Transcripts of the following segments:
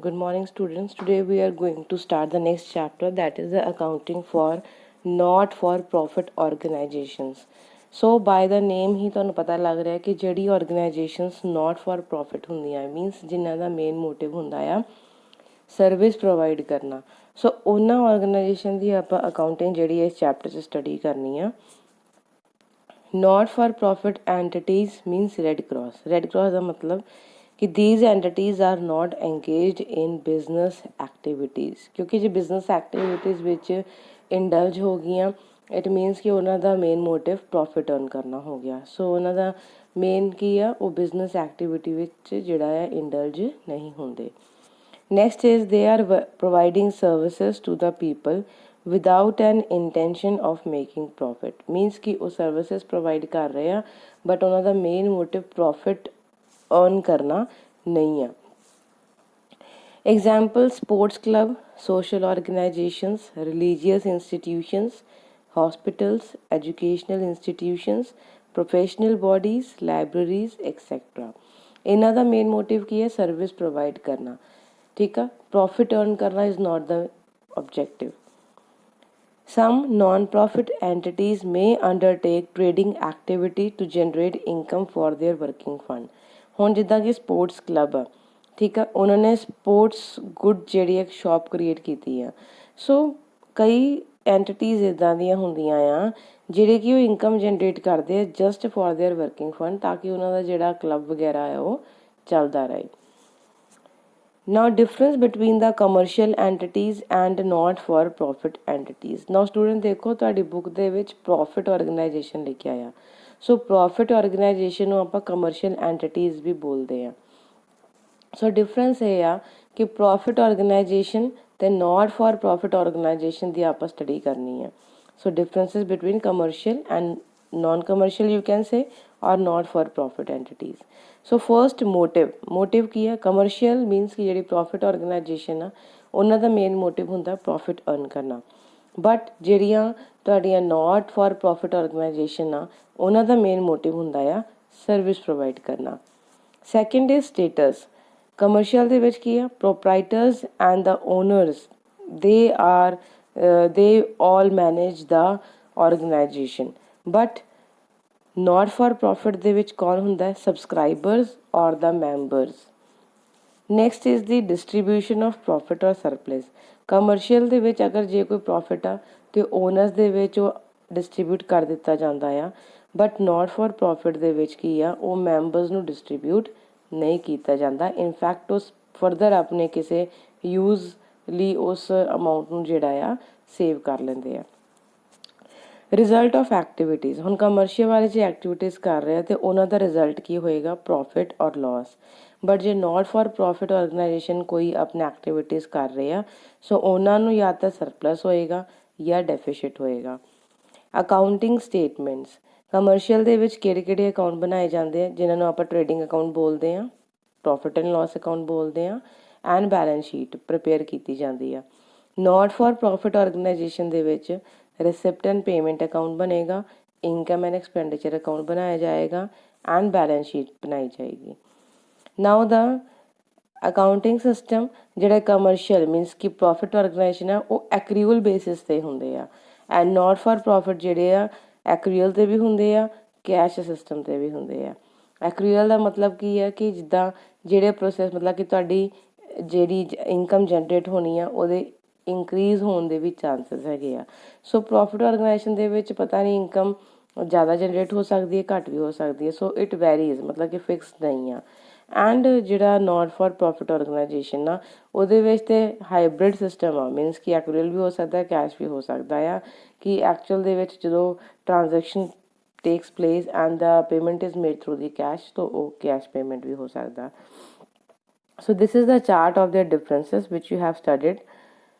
Good morning, students. Today we are going to start the next chapter, that is the accounting for not for profit organizations. So by the name ही ਤੁਹਾਨੂੰ ਪਤਾ ਲੱਗ ਰਿਹਾ ਕਿ ਜਿਹੜੀ organizations not for profit ਹੁੰਦੀਆਂ means ਜਿਨ੍ਹਾਂ ਦਾ main motive ਹੁੰਦਾ ਆ ਸਰਵਿਸ ਪ੍ਰੋਵਾਈਡ ਕਰਨਾ। ਸੋ ਉਹਨਾਂ ਆਰਗੇਨਾਈਜੇਸ਼ਨ ਦੀ ਆਪਾਂ ਅਕਾਊਂਟਿੰਗ ਜਿਹੜੀ ਇਸ ਚੈਪਟਰ 'ਚ ਸਟੱਡੀ ਕਰਨੀ ਆ। not for profit entities means Red Cross ਦਾ ਮਤਲਬ कि these entities are not engaged in business activities, क्योंकि जो business activities ਵਿੱਚ indulge ਹੋ ਗਈਆਂ it means कि ਉਹਨਾਂ ਦਾ main motive profit earn ਕਰਨਾ ਹੋ ਗਿਆ। ਸੋ ਉਹਨਾਂ ਦਾ main ਕੀ ਆ ਉਹ business activity ਵਿੱਚ ਜਿਹੜਾ ਆ indulge ਨਹੀਂ ਹੁੰਦੇ। Next is they are providing services to the people without an intention of making profit, means कि ਉਹ services provide ਕਰ ਰਹੇ ਆ but ਉਹਨਾਂ ਦਾ main motive profit earn करना नहीं है। Example sports club, social organizations, religious institutions, hospitals, educational institutions, professional bodies, libraries, etc. इन्हां दा मेन मोटिव की है सर्विस प्रोवाइड करना। ठीक है, प्रॉफिट अर्न करना is not the objective. Some non-profit entities may undertake trading activity to generate income for their working fund। ਹੁਣ ਜਿੱਦਾਂ ਕਿ ਸਪੋਰਟਸ ਕਲੱਬ ਆ, ਠੀਕ ਆ, ਉਹਨਾਂ ਨੇ ਸਪੋਰਟਸ ਗੁੱਡ ਜਿਹੜੀ ਇੱਕ ਸ਼ਾਪ ਕ੍ਰੀਏਟ ਕੀਤੀ ਆ। ਸੋ ਕਈ ਐਂਟੀਟੀਜ਼ ਇੱਦਾਂ ਦੀਆਂ ਹੁੰਦੀਆਂ ਆ ਜਿਹੜੇ ਕਿ ਉਹ ਇਨਕਮ ਜਨਰੇਟ ਕਰਦੇ ਆ just for their working fund, ਤਾਂ ਕਿ ਉਹਨਾਂ ਦਾ ਜਿਹੜਾ ਕਲੱਬ ਵਗੈਰਾ ਆ ਉਹ ਚੱਲਦਾ ਰਹੇ। Now difference between the commercial entities and not for profit entities। Now student ਦੇਖੋ ਤੁਹਾਡੀ ਬੁੱਕ ਦੇ ਵਿੱਚ profit organization ਲਿਖਿਆ ਆ। ਸੋ profit organization ਨੂੰ ਆਪਾਂ commercial entities ਵੀ ਬੋਲਦੇ ਆ। ਸੋ ਡਿਫਰੈਂਸ ਇਹ ਆ ਕਿ profit organization ਤੇ not for profit organization ਦੀ ਆਪਾਂ ਸਟੱਡੀ ਕਰਨੀ ਆ। So differences between commercial and non-commercial you can say or not for profit entities। So first motive ਕੀ ਹੈ? ਕਮਰਸ਼ੀਅਲ ਮੀਨਸ ਕਿ ਜਿਹੜੀ ਪ੍ਰੋਫਿਟ ਆਰਗੇਨਾਈਜੇਸ਼ਨ ਆ ਉਹਨਾਂ ਦਾ ਮੇਨ ਮੋਟਿਵ ਹੁੰਦਾ ਪ੍ਰੋਫਿਟ ਅਰਨ ਕਰਨਾ, ਬਟ ਜਿਹੜੀਆਂ ਤੁਹਾਡੀਆਂ ਨਾਟ ਫॉर ਪ੍ਰੋਫਿਟ ਆਰਗੇਨਾਈਜੇਸ਼ਨ ਆ ਉਹਨਾਂ ਦਾ ਮੇਨ ਮੋਟਿਵ ਹੁੰਦਾ ਆ ਸਰਵਿਸ ਪ੍ਰੋਵਾਈਡ ਕਰਨਾ। Second is status. ਕਮਰਸ਼ੀਅਲ ਦੇ ਵਿੱਚ ਕੀ ਆ? ਪ੍ਰੋਪਰਾਈਟਰਸ ਐਂਡ ਦ ਓਨਰਸ ਦੇ ਆਲ ਮੈਨੇਜ ਦਾ organization, but not for profit ਦੇ ਵਿੱਚ ਕੌਣ ਹੁੰਦਾ ਹੈ? Subscribers or the members. Next is the distribution of profit or surplus. Commercial ਦੇ ਵਿੱਚ ਅਗਰ ਜੇ ਕੋਈ ਪ੍ਰੋਫਿਟ ਆ ਤੇ ਓਨਰਸ ਦੇ ਵਿੱਚ ਉਹ ਡਿਸਟਰੀਬਿਊਟ ਕਰ ਦਿੱਤਾ ਜਾਂਦਾ ਆ, ਬਟ ਨਾਟ ਫॉर ਪ੍ਰੋਫਿਟ ਦੇ ਵਿੱਚ ਕੀ ਆ ਉਹ ਮੈਂਬਰਸ ਨੂੰ ਡਿਸਟਰੀਬਿਊਟ ਨਹੀਂ ਕੀਤਾ ਜਾਂਦਾ। ਇਨਫੈਕਟ ਉਹ ਫਰਦਰ ਆਪਣੇ ਕਿਸੇ ਯੂਜ਼ ਲਈ ਉਸ ਅਮਾਊਂਟ ਨੂੰ ਜਿਹੜਾ ਆ ਸੇਵ ਕਰ ਲੈਂਦੇ ਆ। Result of activities. ਹੁਣ ਕਮਰਸ਼ੀਅਲ ਵਾਲੇ ਜੇ ਐਕਟੀਵਿਟੀਜ਼ ਕਰ ਰਹੇ ਆ ਤੇ ਉਹਨਾਂ ਦਾ ਰਿਜ਼ਲਟ ਕੀ ਹੋਏਗਾ? ਪ੍ਰੋਫਿਟ ਔਰ ਲਾਸ। ਬਟ ਜੇ ਨਾਟ ਫॉर ਪ੍ਰੋਫਿਟ ਆਰਗੇਨਾਈਜੇਸ਼ਨ ਕੋਈ ਆਪਣੀ ਐਕਟੀਵਿਟੀਜ਼ ਕਰ ਰਹੇ ਆ ਸੋ ਉਹਨਾਂ ਨੂੰ ਜਾਂ ਤਾਂ ਸਰਪਲਸ ਹੋਏਗਾ ਜਾਂ ਡੈਫੀਸ਼ੀਟ ਹੋਏਗਾ। Accounting statements. ਕਮਰਸ਼ੀਅਲ ਦੇ ਵਿੱਚ ਕਿਹੜੇ ਅਕਾਊਂਟ ਬਣਾਏ ਜਾਂਦੇ ਆ ਜਿਨ੍ਹਾਂ ਨੂੰ ਆਪਾਂ ਟ੍ਰੇਡਿੰਗ ਅਕਾਊਂਟ ਬੋਲਦੇ ਆ, ਪ੍ਰੋਫਿਟ ਐਂਡ ਲਾਸ ਅਕਾਊਂਟ ਬੋਲਦੇ ਆ, ਐਂਡ ਬੈਲੈਂਸ ਸ਼ੀਟ ਪ੍ਰਿਪੇਅਰ ਕੀਤੀ ਜਾਂਦੀ ਆ। ਨਾਟ ਫॉर ਪ੍ਰੋਫਿਟ ਆਰਗੇਨਾਈਜੇਸ਼ਨ ਦੇ ਵਿੱਚ रिसिप्ट एंड पेमेंट अकाउंट बनेगा, इनकम एंड एक्सपेंडिचर अकाउंट बनाया जाएगा एंड बैलेंस शीट बनाई जाएगी। नाउ द अकाउंटिंग सिस्टम ਜਿਹੜਾ कमर्शियल मीनस कि प्रॉफिट ऑर्गेनाइजेशन है वो एक्रूअल बेसिस ਤੇ ਹੁੰਦੇ ਆ ਐਂਡ ਨਾਟ ਫॉर ਪ੍ਰੋਫਿਟ ਜਿਹੜੇ ਆ एक्रूअल ਤੇ ਵੀ ਹੁੰਦੇ ਆ, ਕੈਸ਼ ਸਿਸਟਮ ਤੇ ਵੀ ਹੁੰਦੇ ਆ। एक्रूअल ਦਾ ਮਤਲਬ ਕੀ ਹੈ ਕਿ ਜਿੱਦਾਂ ਜਿਹੜੇ ਪ੍ਰੋਸੈਸ ਮਤਲਬ ਕਿ ਤੁਹਾਡੀ ਜਿਹੜੀ ਇਨਕਮ ਜਨਰੇਟ ਹੋਣੀ ਆ ਉਹਦੇ ਇੰਕਰੀਜ਼ ਹੋਣ ਦੇ ਵੀ ਚਾਂਸਸ ਹੈਗੇ ਆ। ਸੋ ਪ੍ਰੋਫਿਟ ਆਰਗੇਨਾਈਜੇਸ਼ਨ ਦੇ ਵਿੱਚ ਪਤਾ ਨਹੀਂ ਇਨਕਮ ਜ਼ਿਆਦਾ ਜਨਰੇਟ ਹੋ ਸਕਦੀ ਹੈ, ਘੱਟ ਵੀ ਹੋ ਸਕਦੀ ਹੈ। ਸੋ ਇਟ ਵੈਰੀਜ਼, ਮਤਲਬ ਕਿ ਫਿਕਸ ਨਹੀਂ ਆ। ਐਂਡ ਜਿਹੜਾ ਨਾਟ ਫॉर ਪ੍ਰੋਫਿਟ ਆਰਗੇਨਾਈਜੇਸ਼ਨ ਆ ਉਹਦੇ ਵਿੱਚ ਤੇ ਹਾਈਬ੍ਰਿਡ ਸਿਸਟਮ ਆ, ਮੀਨਸ ਕਿ ਐਕੂਰੇਲ ਵੀ ਹੋ ਸਕਦਾ, ਕੈਸ਼ ਵੀ ਹੋ ਸਕਦਾ ਆ, ਕਿ ਐਕਚੁਅਲ ਦੇ ਵਿੱਚ ਜਦੋਂ transaction takes place and the payment is made through the cash ਤਾਂ ਉਹ ਕੈਸ਼ ਪੇਮੈਂਟ ਵੀ ਹੋ ਸਕਦਾ। So this is the chart of their differences which you have studied.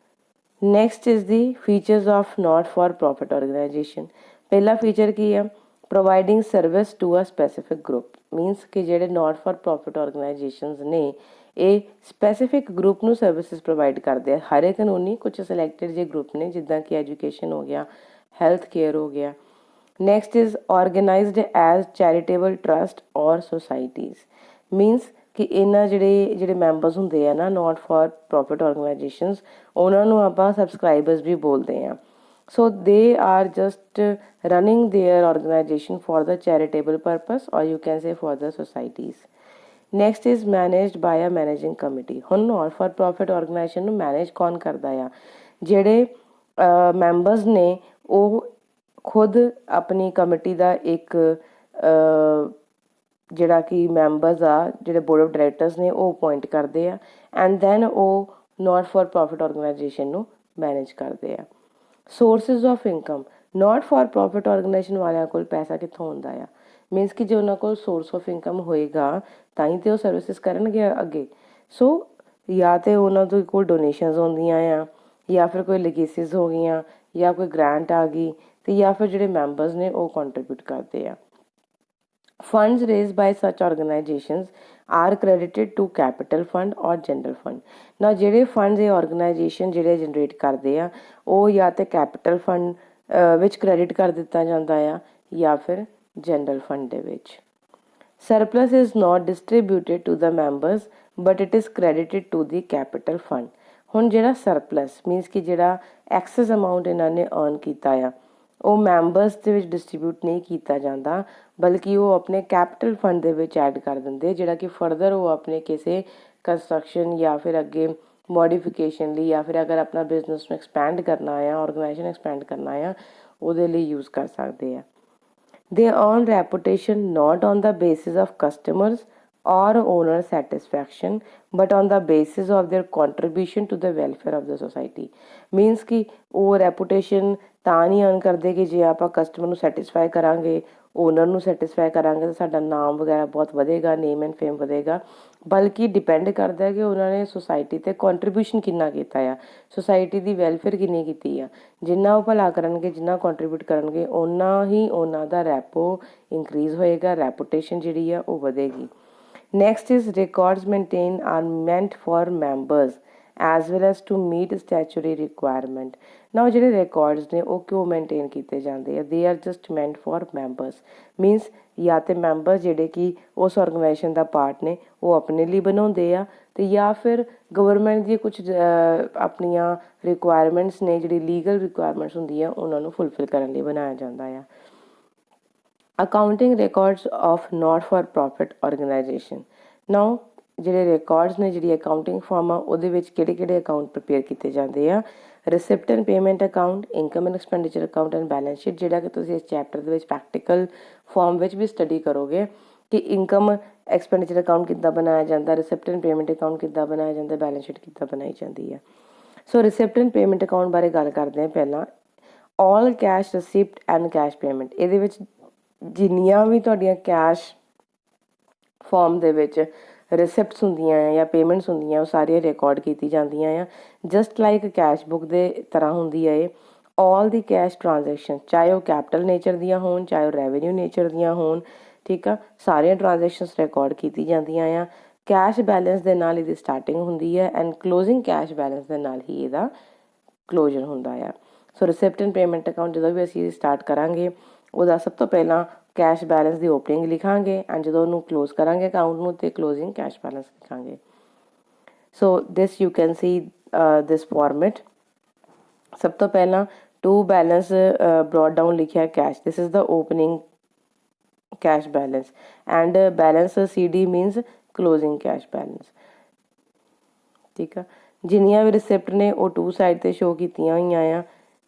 Next is the features of not for profit organization. ਪਹਿਲਾ feature ਕੀ ਆ? Providing service to a specific group, means ਕਿ ਜਿਹੜੇ not for profit organizations ਨੇ ਇਹ specific group ਨੂੰ services provide ਕਰਦੇ ਆ। ਹਰ ਇੱਕ ਨੂੰ ਨਹੀਂ, ਕੁਝ ਸਿਲੈਕਟਡ ਜੇ ਗਰੁੱਪ ਨੇ ਜਿੱਦਾਂ ਕਿ ਐਜੂਕੇਸ਼ਨ ਹੋ ਗਿਆ, ਹੈਲਥ ਕੇਅਰ ਹੋ ਗਿਆ। Next is organised as charitable trust ਔਰ ਸੋਸਾਇਟੀਜ਼, ਮੀਨਸ ਕਿ ਇਹਨਾਂ ਜਿਹੜੇ ਮੈਂਬਰਸ ਹੁੰਦੇ ਆ ਨਾ ਨਾਟ ਫॉर ਪ੍ਰੋਫਿਟ ਆਰਗੇਨਾਈਜੇਸ਼ਨਸ, ਉਹਨਾਂ ਨੂੰ ਆਪਾਂ ਸਬਸਕ੍ਰਾਈਬਰਸ ਵੀ ਬੋਲਦੇ ਆ। So they are just running their organization for the charitable purpose, or you can say for the societies. Next is managed by a managing committee. ਹੁਣ not for profit organization ਨੂੰ manage ਕੌਣ ਕਰਦਾ ਆ? ਜਿਹੜੇ members ਨੇ ਉਹ ਖੁਦ ਆਪਣੀ ਕਮੇਟੀ ਦਾ ਇੱਕ ਜਿਹੜਾ ਕਿ ਮੈਂਬਰਸ ਆ, ਜਿਹੜੇ ਬੋਰਡ ਆਫ ਡਾਇਰੈਕਟਰਸ ਨੇ, ਉਹ ਅਪੋਇੰਟ ਕਰਦੇ ਆ ਐਂਡ ਦੈਨ ਉਹ ਨਾਟ ਫॉर ਪ੍ਰੋਫਿਟ ਆਰਗੇਨਾਈਜੇਸ਼ਨ ਨੂੰ ਮੈਨੇਜ ਕਰਦੇ ਆ। Sources of income, not for profit organisation ਵਾਲਿਆਂ ਕੋਲ ਪੈਸਾ ਕਿੱਥੋਂ ਆਉਂਦਾ ਆ? ਮੀਨਸ ਕਿ ਜੇ ਉਹਨਾਂ ਕੋਲ ਸੋਰਸ ਆਫ ਇਨਕਮ ਹੋਏਗਾ ਤਾਂ ਹੀ ਤਾਂ ਉਹ ਸਰਵਿਸਿਜ਼ ਕਰਨਗੇ ਅੱਗੇ। ਸੋ ਜਾਂ ਤਾਂ ਉਹਨਾਂ ਦੇ ਕੋਲ ਡੋਨੇਸ਼ਨਸ ਹੁੰਦੀਆਂ ਆ, ਜਾਂ ਫਿਰ ਕੋਈ ਲੈਗੇਸੀਜ਼ ਹੋ ਗਈਆਂ, ਜਾਂ ਕੋਈ ਗ੍ਰਾਂਟ ਆ ਗਈ, ਅਤੇ ਜਾਂ ਫਿਰ ਜਿਹੜੇ ਮੈਂਬਰਸ ਨੇ ਉਹ ਕੰਟਰੀਬਿਊਟ ਕਰਦੇ ਆ। Funds raised by such organizations are credited to capital fund or general fund. Now ਜਿਹੜੇ funds ਇਹ organization ਜਿਹੜੇ generate ਕਰਦੇ ਆ ਉਹ ਜਾਂ ਤਾਂ capital fund ਵਿੱਚ credit ਕਰ ਦਿੱਤਾ ਜਾਂਦਾ ਆ ਜਾਂ ਫਿਰ general fund ਦੇ ਵਿੱਚ। Surplus is not distributed to the members but it is credited to the capital fund. ਹੁਣ ਜਿਹੜਾ surplus means ਕਿ ਜਿਹੜਾ excess amount ਇਹਨਾਂ ਨੇ earn ਕੀਤਾ ਆ ਉਹ ਮੈਂਬਰਸ ਦੇ ਵਿੱਚ ਡਿਸਟਰੀਬਿਊਟ ਨਹੀਂ ਕੀਤਾ ਜਾਂਦਾ, ਬਲਕਿ ਉਹ ਆਪਣੇ ਕੈਪੀਟਲ ਫੰਡ ਦੇ ਵਿੱਚ ਐਡ ਕਰ ਦਿੰਦੇ, ਜਿਹੜਾ ਕਿ ਫਰਦਰ ਉਹ ਆਪਣੇ ਕਿਸੇ ਕੰਸਟਰਕਸ਼ਨ ਜਾਂ ਫਿਰ ਅੱਗੇ ਮੋਡੀਫਿਕੇਸ਼ਨ ਲਈ ਜਾਂ ਫਿਰ ਅਗਰ ਆਪਣਾ ਬਿਜ਼ਨਸ ਨੂੰ ਐਕਸਪੈਂਡ ਕਰਨਾ ਆ, ਆਰਗੇਨਾਈਜੇਸ਼ਨ ਐਕਸਪੈਂਡ ਕਰਨਾ ਆ, ਉਹਦੇ ਲਈ ਯੂਜ਼ ਕਰ ਸਕਦੇ ਆ। They earn reputation not on the basis of customers or owner satisfaction but on the basis of their contribution to the welfare of the society. Means ਕਿ ਉਹ reputation ਤਾਂ ਨਹੀਂ earn ਕਰਦੇ ਕਿ ਜੇ ਆਪਾਂ ਕਸਟਮਰ ਨੂੰ ਸੈਟਿਸਫਾਈ ਕਰਾਂਗੇ, ਓਨਰ ਨੂੰ ਸੈਟਿਸਫਾਈ ਕਰਾਂਗੇ ਤਾਂ ਸਾਡਾ ਨਾਮ ਵਗੈਰਾ ਬਹੁਤ ਵਧੇਗਾ, ਨੇਮ ਐਂਡ ਫੇਮ ਵਧੇਗਾ, ਬਲਕਿ ਡਿਪੈਂਡ ਕਰਦਾ ਕਿ ਉਹਨਾਂ ਨੇ ਸੁਸਾਇਟੀ 'ਤੇ ਕੰਟਰੀਬਿਊਸ਼ਨ ਕਿੰਨਾ ਕੀਤਾ ਆ, ਸੁਸਾਇਟੀ ਦੀ ਵੈਲਫੇਅਰ ਕਿੰਨੀ ਕੀਤੀ ਆ। ਜਿੰਨਾ ਉਹ ਭਲਾ ਕਰਨਗੇ, ਜਿੰਨਾ ਕੰਟਰੀਬਿਊਟ ਕਰਨਗੇ, ਓਨਾ ਹੀ ਉਹਨਾਂ ਦਾ ਰੈਪੋ ਇਨਕਰੀਜ਼ ਹੋਏਗਾ, ਰੈਪੂਟੇਸ਼ਨ ਜਿਹੜੀ ਆ ਉਹ ਵਧੇਗੀ। Next is records maintained are meant for members as well as to meet statutory requirement. Now ਜਿਹੜੇ records ਨੇ ਉਹ ਕਿਉਂ maintain ਕੀਤੇ ਜਾਂਦੇ ਆ? They are just meant for members. Means ਜਾਂ ਤੇ ਮੈਂਬਰ ਜਿਹੜੇ ਕਿ ਉਸ ਆਰਗੇਨਾਈਜੇਸ਼ਨ ਦਾ ਪਾਰਟ ਨੇ ਉਹ ਆਪਣੇ ਲਈ ਬਣਾਉਂਦੇ ਆ, ਅਤੇ ਜਾਂ ਫਿਰ ਗਵਰਨਮੈਂਟ ਦੀਆਂ ਕੁਛ ਆਪਣੀਆਂ ਰਿਕੁਆਇਰਮੈਂਟਸ ਨੇ, ਜਿਹੜੀ ਲੀਗਲ ਰਿਕੁਆਇਰਮੈਂਟਸ ਹੁੰਦੀਆਂ ਉਹਨਾਂ ਨੂੰ ਫੁਲਫਿਲ ਕਰਨ ਲਈ ਬਣਾਇਆ ਜਾਂਦਾ ਆ। Accounting records of not for profit organization. Now ਜਿਹੜੇ ਰਿਕਾਰਡਸ ਨੇ, ਜਿਹੜੀ ਅਕਾਊਂਟਿੰਗ ਫਾਰਮ ਆ ਉਹਦੇ ਵਿੱਚ ਕਿਹੜੇ ਅਕਾਊਂਟ ਪ੍ਰੀਪੇਅਰ ਕੀਤੇ ਜਾਂਦੇ ਆ? Receipt and payment account, income and expenditure account and balance sheet, ਜਿਹੜਾ ਕਿ ਤੁਸੀਂ ਇਸ ਚੈਪਟਰ ਦੇ ਵਿੱਚ ਪ੍ਰੈਕਟੀਕਲ ਫਾਰਮ ਵਿੱਚ ਵੀ ਸਟੱਡੀ ਕਰੋਗੇ ਕਿ ਇਨਕਮ ਐਕਸਪੈਂਡੀਚਰ ਅਕਾਊਂਟ ਕਿੱਦਾਂ ਬਣਾਇਆ ਜਾਂਦਾ, ਰਿਸਿਪਟ ਐਂਡ ਪੇਮੈਂਟ ਅਕਾਊਂਟ ਕਿੱਦਾਂ ਬਣਾਇਆ ਜਾਂਦਾ, ਬੈਲੈਂਸ ਸ਼ੀਟ ਕਿੱਦਾਂ ਬਣਾਈ ਜਾਂਦੀ ਹੈ। So receipt and payment account ਬਾਰੇ ਗੱਲ ਕਰਦੇ ਹਾਂ ਪਹਿਲਾਂ। All cash receipt and cash payment, ਇਹਦੇ ਵਿੱਚ ਜਿੰਨੀਆਂ ਵੀ ਤੁਹਾਡੀਆਂ ਕੈਸ਼ ਫਾਰਮ ਦੇ ਵਿੱਚ ਰਿਸਿਪਟਸ ਹੁੰਦੀਆਂ ਆ ਜਾਂ ਪੇਮੈਂਟਸ ਹੁੰਦੀਆਂ ਉਹ ਸਾਰੀਆਂ ਰਿਕਾਰਡ ਕੀਤੀ ਜਾਂਦੀਆਂ ਆ, ਜਸਟ ਲਾਈਕ ਕੈਸ਼ ਬੁੱਕ ਦੇ ਤਰ੍ਹਾਂ ਹੁੰਦੀ ਹੈ ਇਹ। ਆਲ ਦੀ ਕੈਸ਼ ਟ੍ਰਾਂਜੈਕਸ਼ਨ, ਚਾਹੇ ਉਹ ਕੈਪੀਟਲ ਨੇਚਰ ਦੀਆਂ ਹੋਣ, ਚਾਹੇ ਉਹ ਰੈਵਨਿਊ ਨੇਚਰ ਦੀਆਂ ਹੋਣ, ਠੀਕ ਆ, ਸਾਰੀਆਂ ਟ੍ਰਾਂਜੈਕਸ਼ਨਸ ਰਿਕਾਰਡ ਕੀਤੀ ਜਾਂਦੀਆਂ ਆ। ਕੈਸ਼ ਬੈਲੈਂਸ ਦੇ ਨਾਲ ਇਹਦੀ ਸਟਾਰਟਿੰਗ ਹੁੰਦੀ ਹੈ ਐਂਡ ਕਲੋਜ਼ਿੰਗ ਕੈਸ਼ ਬੈਲੈਂਸ ਦੇ ਨਾਲ ਹੀ ਇਹਦਾ ਕਲੋਜ਼ਰ ਹੁੰਦਾ ਆ। So receipt and payment account ਜਦੋਂ ਵੀ ਅਸੀਂ ਸਟਾਰਟ ਕਰਾਂਗੇ ਉਹਦਾ ਸਭ ਤੋਂ ਪਹਿਲਾਂ ਕੈਸ਼ ਬੈਲੈਂਸ ਦੀ ਓਪਨਿੰਗ ਲਿਖਾਂਗੇ ਐਂਡ ਜਦੋਂ ਉਹਨੂੰ ਕਲੋਜ਼ ਕਰਾਂਗੇ ਅਕਾਊਂਟ ਨੂੰ ਅਤੇ ਕਲੋਜ਼ਿੰਗ ਕੈਸ਼ ਬੈਲੈਂਸ ਲਿਖਾਂਗੇ। So this you can see this format. ਸਭ ਤੋਂ ਪਹਿਲਾਂ ਟੂ ਬੈਲੈਂਸ ਬਰੋਡ ਡਾਊਨ ਲਿਖਿਆ cash, this is the opening cash balance and balance C D means closing cash balance, ਠੀਕ ਆ। ਜਿੰਨੀਆਂ ਵੀ ਰਿਸਿਪਟ ਨੇ ਉਹ ਟੂ ਸਾਈਡ 'ਤੇ ਸ਼ੋ ਕੀਤੀਆਂ ਹੋਈਆਂ ਆ,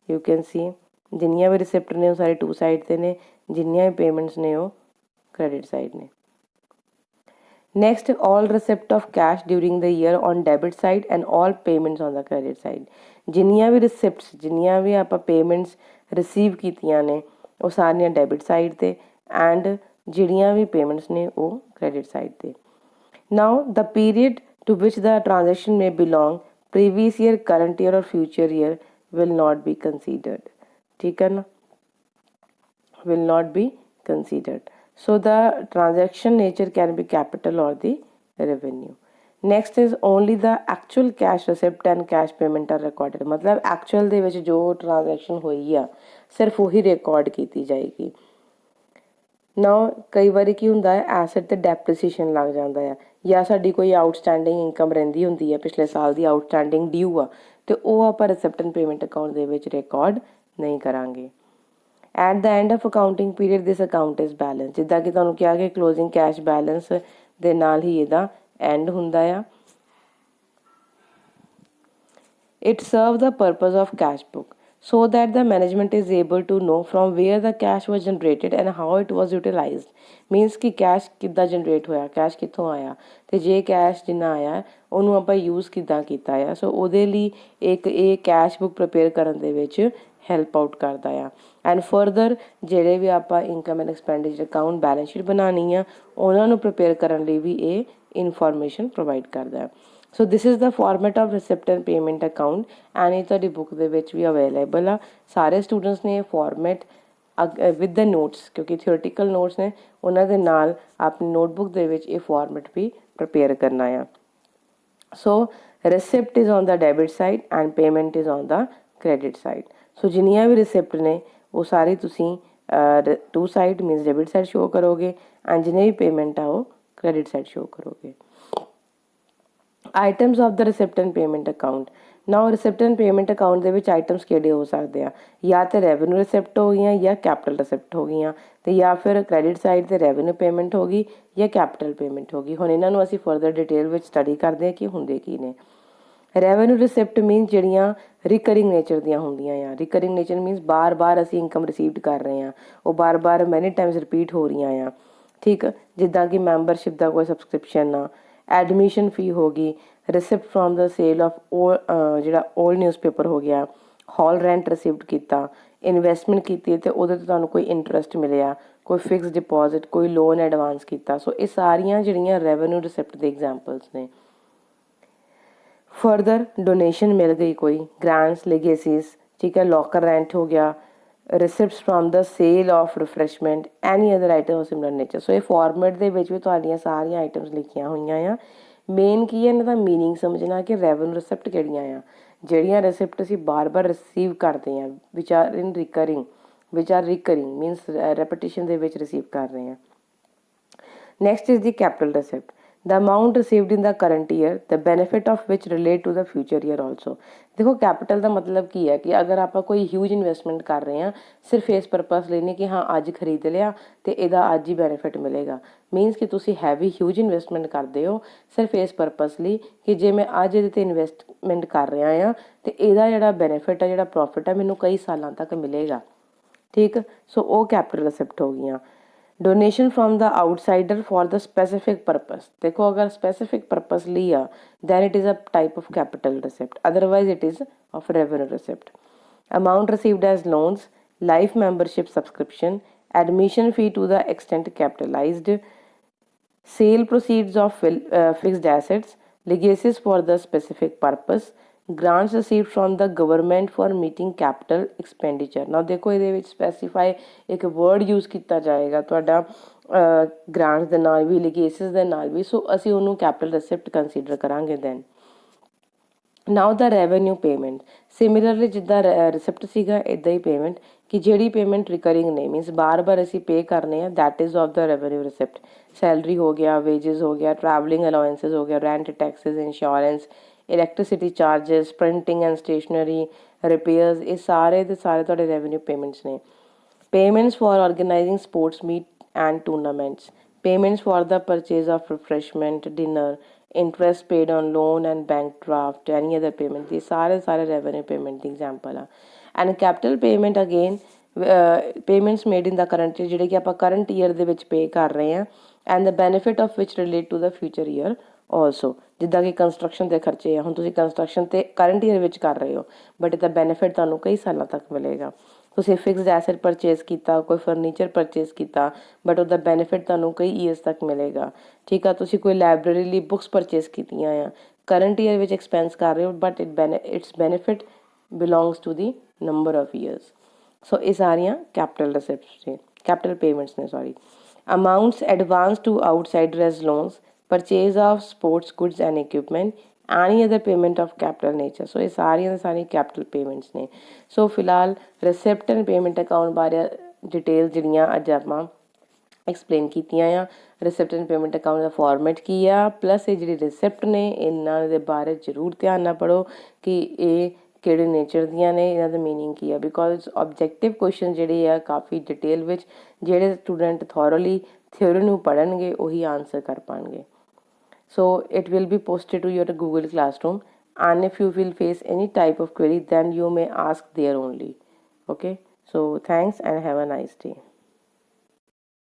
ਯੂ ਕੈਨ ਸੀ ਜਿੰਨੀਆਂ ਵੀ ਰਿਸਿਪਟ ਨੇ ਉਹ ਸਾਰੇ ਟੂ ਸਾਈਡ 'ਤੇ ਨੇ, ਜਿੰਨੀਆਂ ਵੀ ਪੇਮੈਂਟਸ ਨੇ ਉਹ ਕ੍ਰੈਡਿਟ ਸਾਈਡ ਨੇ। Next, all receipt of cash during the year on debit side and all payments on the credit side. ਜਿੰਨੀਆਂ ਵੀ ਰਿਸਿਪਟਸ, ਜਿੰਨੀਆਂ ਵੀ ਆਪਾਂ ਪੇਮੈਂਟਸ ਰਿਸੀਵ ਕੀਤੀਆਂ ਨੇ ਉਹ ਸਾਰੀਆਂ ਡੈਬਿਟ ਸਾਈਡ 'ਤੇ ਐਂਡ ਜਿਹੜੀਆਂ ਵੀ ਪੇਮੈਂਟਸ ਨੇ ਉਹ ਕ੍ਰੈਡਿਟ ਸਾਈਡ 'ਤੇ। ਨਾਓ ਦ period to which the transaction may belong, previous year, current year or future year will not be considered, ठीक है ना, will not be considered. So the transaction nature can be capital or the revenue. Next is only the actual cash receipt and cash payment are recorded, मतलब actual ਦੇ ਵਿੱਚ ਜੋ transaction ਹੋਈ ਆ ਸਿਰਫ ਉਹੀ ਰਿਕਾਰਡ ਕੀਤੀ ਜਾਏਗੀ। ਨਾ ਕਈ ਵਾਰੀ ਕੀ ਹੁੰਦਾ ਹੈ ਐਸਟ 'ਤੇ ਡੈਪਰੀਸੀਏਸ਼ਨ ਲੱਗ ਜਾਂਦਾ ਆ, ਜਾਂ ਸਾਡੀ ਕੋਈ ਆਊਟਸਟੈਂਡਿੰਗ ਇਨਕਮ ਰਹਿੰਦੀ ਹੁੰਦੀ ਹੈ ਪਿਛਲੇ ਸਾਲ ਦੀ ਆਊਟਸਟੈਂਡਿੰਗ ਡਿਊ ਆ, ਤੇ ਉਹ ਆਪਾਂ ਰਿਸਿਪਟ ਐਂਡ ਪੇਮੈਂਟ ਅਕਾਊਂਟ ਦੇ ਵਿੱਚ ਰਿਕਾਰਡ ਨਹੀਂ ਕਰਾਂਗੇ। At the end of accounting period this account is balance, ਜਿੱਦਾਂ ਕਿ ਤੁਹਾਨੂੰ ਕਿਹਾ ਕਿ ਕਲੋਜ਼ਿੰਗ ਕੈਸ਼ ਬੈਲੈਂਸ ਦੇ ਨਾਲ ਹੀ ਇਹਦਾ ਐਂਡ ਹੁੰਦਾ ਆ। It serves the purpose of cash book so that the management is able to know from where the cash was generated and how it was utilized. Means कि cash किद्दां generate होया, cash कित्थों आया, ते जे cash जिन्ना आया ਉਹਨੂੰ ਆਪਾਂ use किद्दां कीता आ। सो ਉਹਦੇ ਲਈ ਇੱਕ ਇਹ cash book prepare ਕਰਨ ਦੇ ਵਿੱਚ ਹੈਲਪ ਆਊਟ ਕਰਦਾ ਆ। ਐਂਡ ਫਰਦਰ ਜਿਹੜੇ ਵੀ ਆਪਾਂ income and expenditure account balance sheet ਬਣਾਉਣੀ ਆ ਉਹਨਾਂ ਨੂੰ ਪ੍ਰਿਪੇਅਰ ਕਰਨ ਲਈ ਵੀ ਇਹ ਇਨਫੋਰਮੇਸ਼ਨ ਪ੍ਰੋਵਾਈਡ ਕਰਦਾ ਹੈ। So this is the format of receipt and payment account and ਇਹ ਤੁਹਾਡੀ ਬੁੱਕ ਦੇ ਵਿੱਚ ਵੀ ਅਵੇਲੇਬਲ ਆ। ਸਾਰੇ ਸਟੂਡੈਂਟਸ ਨੇ ਇਹ ਫਾਰਮੈਟ ਵਿਦ ਦ ਨੋਟਸ, ਕਿਉਂਕਿ ਥਿਓਰਟੀਕਲ ਨੋਟਸ ਨੇ ਉਹਨਾਂ ਦੇ ਨਾਲ ਆਪਣੀ ਨੋਟਬੁੱਕ ਦੇ ਵਿੱਚ ਇਹ ਫਾਰਮੈਟ ਵੀ ਪ੍ਰਪੇਅਰ ਕਰਨਾ ਆ। So receipt is on the debit side and payment is on the credit side. So ਜਿੰਨੀਆਂ ਵੀ ਰਿਸਿਪਟ ਨੇ ਉਹ ਸਾਰੀ ਤੁਸੀਂ to side means debit side show ਕਰੋਗੇ ਐਂਡ ਜਿੰਨੇ ਵੀ ਪੇਮੈਂਟ ਆ ਉਹ ਕ੍ਰੈਡਿਟ ਸਾਈਡ ਸ਼ੋ ਕਰੋਗੇ। Items of the receipt and payment account. Now receipt and payment account ਦੇ ਵਿੱਚ ਆਈਟਮਸ ਕਿਹੜੇ ਹੋ ਸਕਦੇ ਆ, ਜਾਂ ਤਾਂ ਰੈਵਨਿਊ ਰਿਸਿਪਟ ਹੋ ਗਈਆਂ ਜਾਂ ਕੈਪੀਟਲ ਰਿਸਿਪਟ ਹੋ ਗਈਆਂ, ਅਤੇ ਜਾਂ ਫਿਰ ਕ੍ਰੈਡਿਟ ਸਾਈਡ 'ਤੇ ਰੈਵਨਿਊ ਪੇਮੈਂਟ ਹੋ ਗਈ ਜਾਂ ਕੈਪੀਟਲ ਪੇਮੈਂਟ ਹੋ ਗਈ। ਹੁਣ ਇਹਨਾਂ ਨੂੰ ਅਸੀਂ ਫਰਦਰ ਡਿਟੇਲ ਵਿੱਚ ਸਟੱਡੀ ਕਰਦੇ ਹਾਂ ਕਿ ਹੁੰਦੇ ਕੀ ਨੇ। ਰੈਵਨਿਊ ਰਿਸਿਪਟ ਮੀਨਸ ਜਿਹੜੀਆਂ ਰਿਕਰਿੰਗ ਨੇਚਰ ਦੀਆਂ ਹੁੰਦੀਆਂ ਆ। ਰਿਕਰਿੰਗ ਨੇਚਰ ਮੀਨਸ ਬਾਰ-ਬਾਰ ਅਸੀਂ ਇਨਕਮ ਰਿਸੀਵਡ ਕਰ ਰਹੇ ਹਾਂ, ਉਹ ਬਾਰ-ਬਾਰ ਮੈਨੀ ਟਾਈਮਸ ਰਿਪੀਟ ਹੋ ਰਹੀਆਂ ਆ। ਠੀਕ, ਜਿੱਦਾਂ ਕਿ ਮੈਂਬਰਸ਼ਿਪ ਦਾ ਕੋਈ ਸਬਸਕ੍ਰਿਪਸ਼ਨ ਆ, ਐਡਮਿਸ਼ਨ ਫੀ ਹੋ ਗਈ, receipt from the sale of ਜਿਹੜਾ ਓਲਡ ਨਿਊਜ਼ਪੇਪਰ ਹੋ ਗਿਆ, ਹਾਲ ਰੈਂਟ ਰਿਸੀਵਡ ਕੀਤਾ, ਇਨਵੈਸਟਮੈਂਟ ਕੀਤੀ ਅਤੇ ਉਹਦੇ ਤੋਂ ਤੁਹਾਨੂੰ ਕੋਈ ਇੰਟਰਸਟ ਮਿਲਿਆ, ਕੋਈ ਫਿਕਸ ਡਿਪੋਜ਼ਿਟ, ਕੋਈ ਲੋਨ ਐਡਵਾਂਸ ਕੀਤਾ। ਸੋ ਇਹ ਸਾਰੀਆਂ ਜਿਹੜੀਆਂ ਰੈਵਨਿਊ ਰਿਸਿਪਟ ਦੇ ਐਗਜ਼ਾਮਪਲਸ ਨੇ। ਫਰਦਰ ਡੋਨੇਸ਼ਨ ਮਿਲ ਗਈ, ਕੋਈ ਗ੍ਰਾਂਟਸ, ਲੈਗੇਸੀਜ਼, ਠੀਕ ਹੈ, ਲੋਕਰ ਰੈਂਟ ਹੋ ਗਿਆ, receipts from the sale of refreshment, any other item of similar nature. So ਇਹ ਫਾਰਮੈਟ ਦੇ ਵਿੱਚ ਵੀ ਤੁਹਾਡੀਆਂ ਸਾਰੀਆਂ ਆਈਟਮਸ ਲਿਖੀਆਂ ਹੋਈਆਂ ਆ। ਮੇਨ ਕੀ ਹੈ ਇਹਨਾਂ ਦਾ ਮੀਨਿੰਗ ਸਮਝਣਾ ਕਿ ਰੈਵਨਿਊ ਰਿਸਿਪਟ ਕਿਹੜੀਆਂ ਆ, ਜਿਹੜੀਆਂ ਰਿਸਿਪਟ ਅਸੀਂ ਬਾਰ-ਬਾਰ ਰਿਸੀਵ ਕਰਦੇ ਹਾਂ, which are in recurring, which are recurring means repetition ਦੇ ਵਿੱਚ ਰਿਸੀਵ ਕਰ ਰਹੇ ਹਾਂ। Next is the capital receipt. The amount received in the current year, the benefit of which relate to the future year also. देखो capital ਦਾ ਮਤਲਬ ਕੀ ਹੈ ਕਿ ਅਗਰ ਆਪਾਂ ਕੋਈ ਹਿਊਜ ਇਨਵੈਸਟਮੈਂਟ ਕਰ ਰਹੇ ਹਾਂ ਸਿਰਫ ਇਸ ਪਰਪਸ ਲਈ ਨਹੀਂ ਕਿ ਹਾਂ ਅੱਜ ਖਰੀਦ ਲਿਆ ਤੇ ਇਹਦਾ ਅੱਜ ਹੀ ਬੈਨੀਫਿਟ ਮਿਲੇਗਾ। ਮੀਨਸ ਕਿ ਤੁਸੀਂ ਹੈਵੀ ਹਿਊਜ ਇਨਵੈਸਟਮੈਂਟ ਕਰਦੇ ਹੋ ਸਿਰਫ ਇਸ ਪਰਪਸ ਲਈ ਕਿ ਜੇ ਮੈਂ ਅੱਜ ਇਹਦੇ 'ਤੇ ਇਨਵੈਸਟਮੈਂਟ ਕਰ ਰਿਹਾ ਹਾਂ ਤੇ ਇਹਦਾ ਜਿਹੜਾ ਬੈਨੀਫਿਟ ਹੈ, ਜਿਹੜਾ ਪ੍ਰੋਫਿਟ ਹੈ, ਮੈਨੂੰ ਕਈ ਸਾਲਾਂ ਤੱਕ ਮਿਲੇਗਾ। ਠੀਕ, ਸੋ ਉਹ ਕੈਪੀਟਲ ਰਿਸਿਪਟ ਹੋ ਗਈਆਂ। Donation from the outsider for the specific purpose. देखो अगर स्पेसिफिक पर्पस लिया then it is a type of capital receipt, otherwise it is of revenue receipt. Amount received as loans, life membership subscription, admission fee to the extent capitalized, sale proceeds of fixed assets, legacies for the specific purpose, grants received from the government for meeting capital expenditure। now ਦੇਖੋ ਇਹਦੇ ਵਿੱਚ specify ਇੱਕ word use ਕੀਤਾ ਜਾਏਗਾ ਤੁਹਾਡਾ grants ਦੇ ਨਾਲ ਵੀ, ਲਿਗੇਸਿਸ ਦੇ ਨਾਲ ਵੀ। ਸੋ ਅਸੀਂ ਉਹਨੂੰ ਕੈਪੀਟਲ ਰਿਸਿਪਟ ਕੰਸੀਡਰ ਕਰਾਂਗੇ। ਦੈਨ ਨਾਓ ਦਾ ਰੈਵਨਿਊ ਪੇਮੈਂਟ, ਸਿਮਿਲਰਲੀ ਜਿੱਦਾਂ ਰਿਸਿਪਟ ਸੀਗਾ ਇੱਦਾਂ ਹੀ ਪੇਮੈਂਟ, ਕਿ ਜਿਹੜੀ ਪੇਮੈਂਟ ਰਿਕਰਿੰਗ ਨੇ ਮੀਨਸ ਬਾਰ-ਬਾਰ ਅਸੀਂ ਪੇ ਕਰਨੇ ਆ, that is of the revenue receipt. Salary ਹੋ ਗਿਆ, ਵੇਜਸ ਹੋ ਗਿਆ, ਟਰੈਵਲਿੰਗ ਅਲਾਉੈਂਸਿਸ ਹੋ ਗਿਆ, rent, Texas, insurance, electricity charges, printing and stationery, repairs, ਇਹ ਸਾਰੇ ਦੇ ਸਾਰੇ ਤੁਹਾਡੇ ਰੈਵਨਿਊ ਪੇਮੈਂਟਸ ਨੇ। payments for organizing sports meet and tournaments, payments for the purchase of refreshment, dinner, interest paid on loan and bank draft, any other payment, these ਸਾਰੇ revenue payment ਦੀ example ਆ। and capital payment again payments made in the current year, ਜਿਹੜੇ ਕਿ ਆਪਾਂ current year ਦੇ ਵਿੱਚ pay ਕਰ ਰਹੇ ਹਾਂ and the benefit of which relate to the future year also। ਜਿੱਦਾਂ ਕਿ ਕੰਸਟਰਕਸ਼ਨ ਦੇ ਖਰਚੇ ਆ, ਹੁਣ ਤੁਸੀਂ ਕੰਸਟਰਕਸ਼ਨ ਤੇ ਕਰੰਟ ਈਅਰ ਵਿੱਚ ਕਰ ਰਹੇ ਹੋ ਬਟ ਇਹਦਾ ਬੈਨੀਫਿਟ ਤੁਹਾਨੂੰ ਕਈ ਸਾਲਾਂ ਤੱਕ ਮਿਲੇਗਾ। ਤੁਸੀਂ ਫਿਕਸਡ ਐਸਟ ਪਰਚੇਸ ਕੀਤਾ, ਕੋਈ ਫਰਨੀਚਰ ਪਰਚੇਸ ਕੀਤਾ ਬਟ ਉਹਦਾ ਬੈਨੀਫਿਟ ਤੁਹਾਨੂੰ ਕਈ ਈਅਰਸ ਤੱਕ ਮਿਲੇਗਾ। ਠੀਕ ਆ, ਤੁਸੀਂ ਕੋਈ ਲਾਇਬ੍ਰੇਰੀ ਲਈ ਬੁੱਕਸ ਪਰਚੇਸ ਕੀਤੀਆਂ ਆ, ਕਰੰਟ ਈਅਰ ਵਿੱਚ ਐਕਸਪੈਂਸ ਕਰ ਰਹੇ ਹੋ but its benefit belongs to the number of years. So ਇਹ ਸਾਰੀਆਂ ਕੈਪੀਟਲ ਰਿਸਿਪਟਸ ਨੇ, ਕੈਪੀਟਲ ਪੇਮੈਂਟਸ ਨੇ sorry. Amounts advance to outsider as loans, purchase of sports goods and equipment, any other payment of capital nature। So ਇਹ ਸਾਰੀਆਂ capital payments ਨੇ। So ਫਿਲਹਾਲ receipt and payment account ਬਾਰੇ detail ਜਿਹੜੀਆਂ ਅੱਜ ਆਪਾਂ ਐਕਸਪਲੇਨ ਕੀਤੀਆਂ ਆ। ਰਿਸਿਪਟ ਐਂਡ ਪੇਮੈਂਟ ਅਕਾਊਂਟ ਦਾ ਫਾਰਮੈਟ ਕੀ ਆ, ਪਲੱਸ ਇਹ ਜਿਹੜੀ ਰਿਸਿਪਟ ਨੇ ਇਹਨਾਂ ਦੇ ਬਾਰੇ ਜ਼ਰੂਰ ਧਿਆਨ ਨਾਲ ਪੜ੍ਹੋ ਕਿ ਇਹ ਕਿਹੜੇ ਨੇਚਰ ਦੀਆਂ ਨੇ, ਇਹਨਾਂ ਦਾ ਮੀਨਿੰਗ ਕੀ ਆ, ਬਿਕੋਜ਼ ਆਬਜੈਕਟਿਵ ਕੁਐਸਚਨ ਜਿਹੜੇ ਆ ਕਾਫੀ ਡਿਟੇਲ ਵਿੱਚ ਜਿਹੜੇ ਸਟੂਡੈਂਟ ਥੋਰਲੀ ਥਿਊਰੀ ਨੂੰ ਪੜ੍ਹਨਗੇ ਉਹੀ ਆਨਸਰ ਕਰ ਪਾਉਣਗੇ। So it will be posted to your Google Classroom, and if you will face any type of query then you may ask there only. Okay, so thanks and have a nice day.